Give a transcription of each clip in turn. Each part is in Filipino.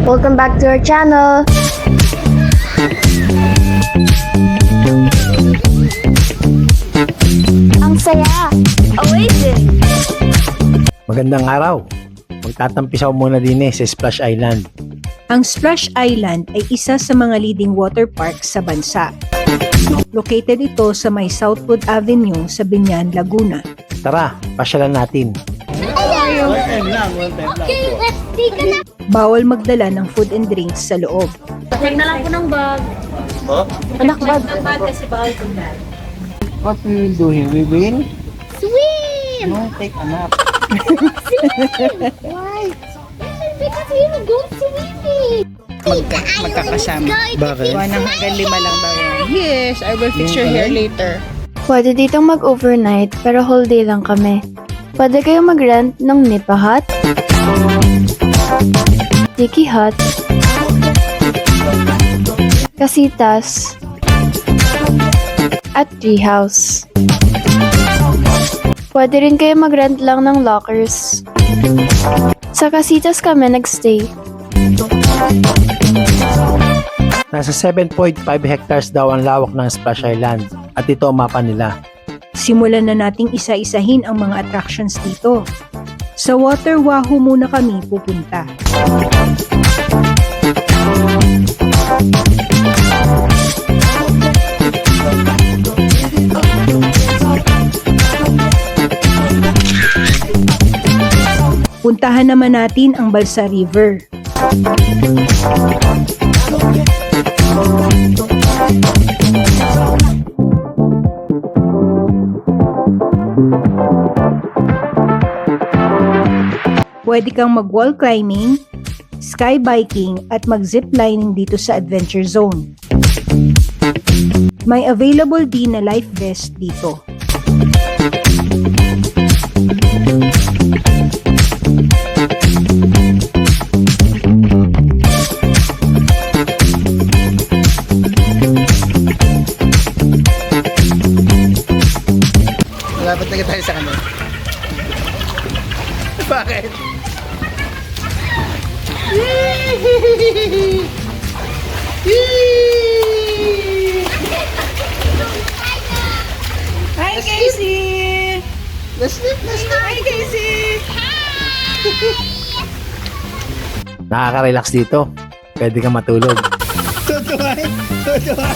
Welcome back to our channel! Ang saya! Oasis! Magandang araw. Magtatampisaw muna din sa Splash Island. Ang Splash Island ay isa sa mga leading water park sa bansa. Located ito sa may Southwood Avenue sa Biñan, Laguna. Tara, pasyalan natin. Bawal magdala ng food and drinks sa loob. Take na lang po ng bag. Anak bag. What we will do here? We will Swim! take a nap. Why? Because we will go swimming! Magkakasama. Bakit? 1 hanggang 5 lang daw yan. Yes, I will fix your hair later. Pwede ditong mag-overnight pero whole day lang kami. Pwede kayong mag-rent ng Nipa Hut, Tiki Hut, Casitas, at Treehouse. Pwede rin kayo mag-rent lang ng lockers. Sa Casitas kami nagstay. Nasa 7.5 hectares daw ang lawak ng Splash Island at ito ang mapa nila. Simulan na nating isa-isahin ang mga attractions dito. Sa Water Wahoo muna kami pupunta. Puntahan naman natin ang Balsa River. Pwede kang mag-wall climbing, sky biking at mag-ziplining dito sa Adventure Zone. May available din na life vest dito. Malapit na tayo sa kanila. Bakit? Hi, Casey! Hi, Casey! Nakaka-relax dito. Pwede kang matulog. Tutuwa! Tutuwa!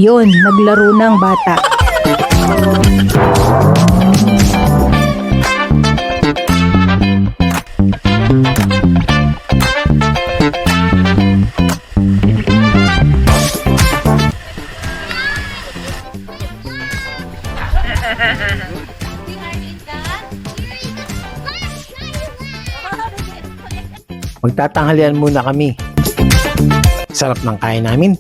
Yun, naglaro ng bata. Magtatanghalian muna kami. Sarap ng kain namin.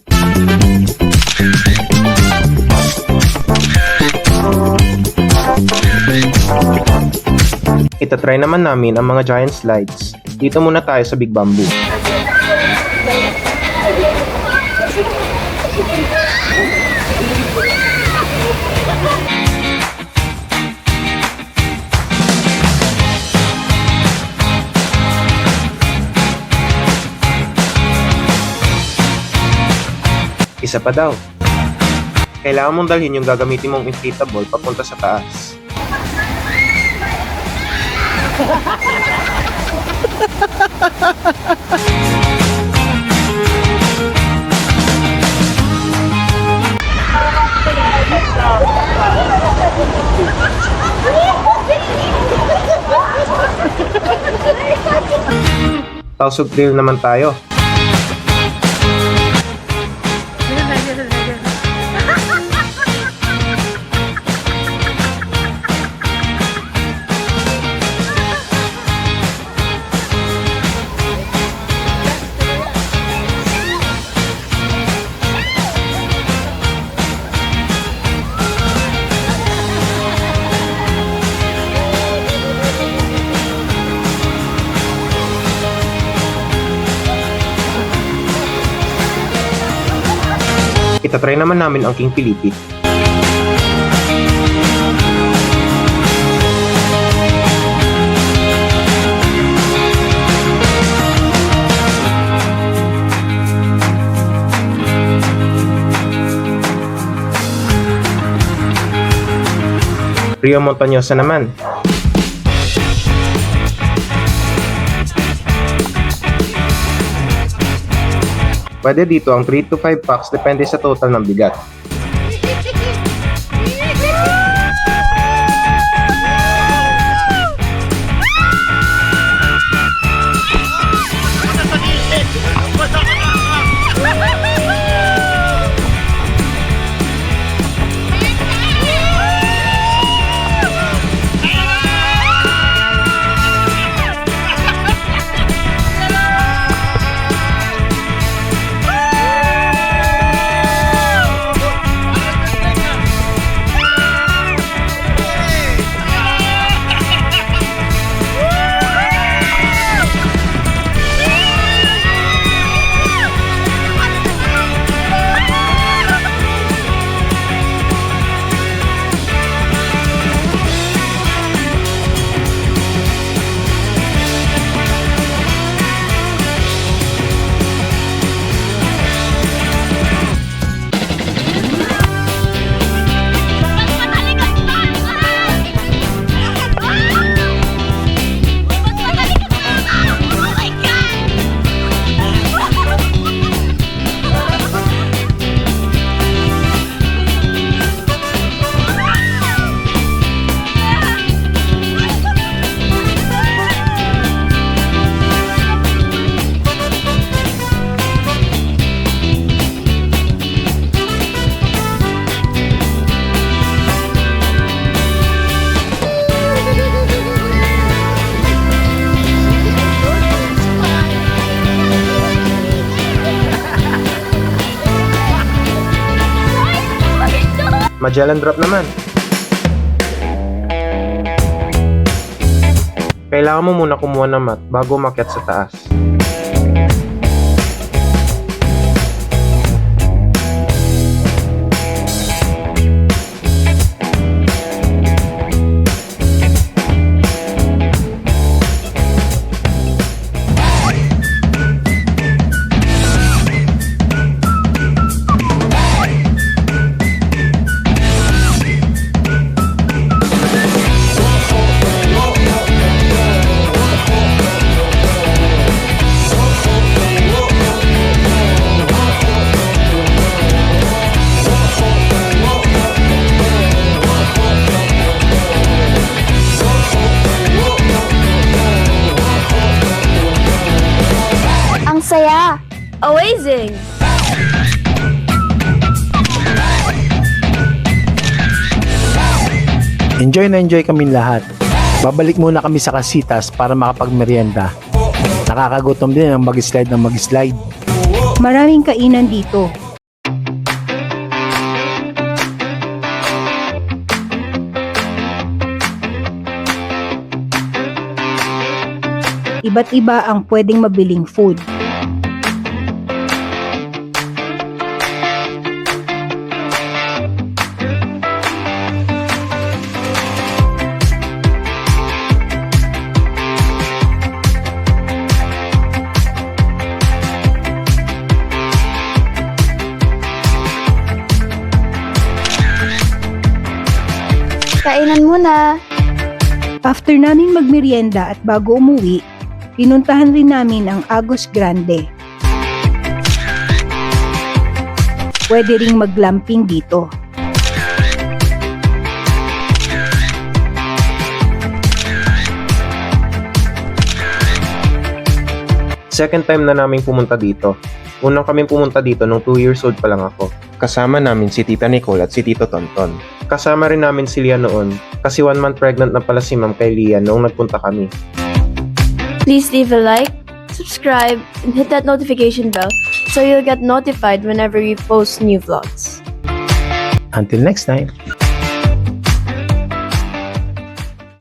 Itatry naman namin ang mga giant slides. Dito muna tayo sa Big Bamboo. Isa pa daw. Kailangan mong dalhin yung gagamitin mong inflatable papunta sa taas. Tausog drill naman tayo. itatry naman namin ang King Felipe. Rio Montañosa naman. Pwede dito ang 3 to 5 packs depende sa total ng bigat. Magellan Drop naman. Kailangan mo muna kumuha ng mat bago umakyat sa taas. Ang saya! Amazing! Enjoy na enjoy kami lahat. Babalik muna kami sa Casitas para makapagmerienda. Nakakagutom din ang mag-slide ng mag-slide. Maraming kainan dito. Iba't iba ang pwedeng mabiling food. Kainan muna! After namin magmerienda at bago umuwi, pinuntahan rin namin ang Agos Grande. Pwede ring mag-glamping dito. Second time na namin pumunta dito. Unang kaming pumunta dito nung 2 years old pa lang ako. Kasama namin si Tita Nicole at si Tito Tonton. Kasama rin namin si Lia noon kasi 1 month pregnant na pala si Ma'am kay Lia noong nagpunta kami. Please leave a like, subscribe, and hit that notification bell so you'll get notified whenever we post new vlogs. Until next time.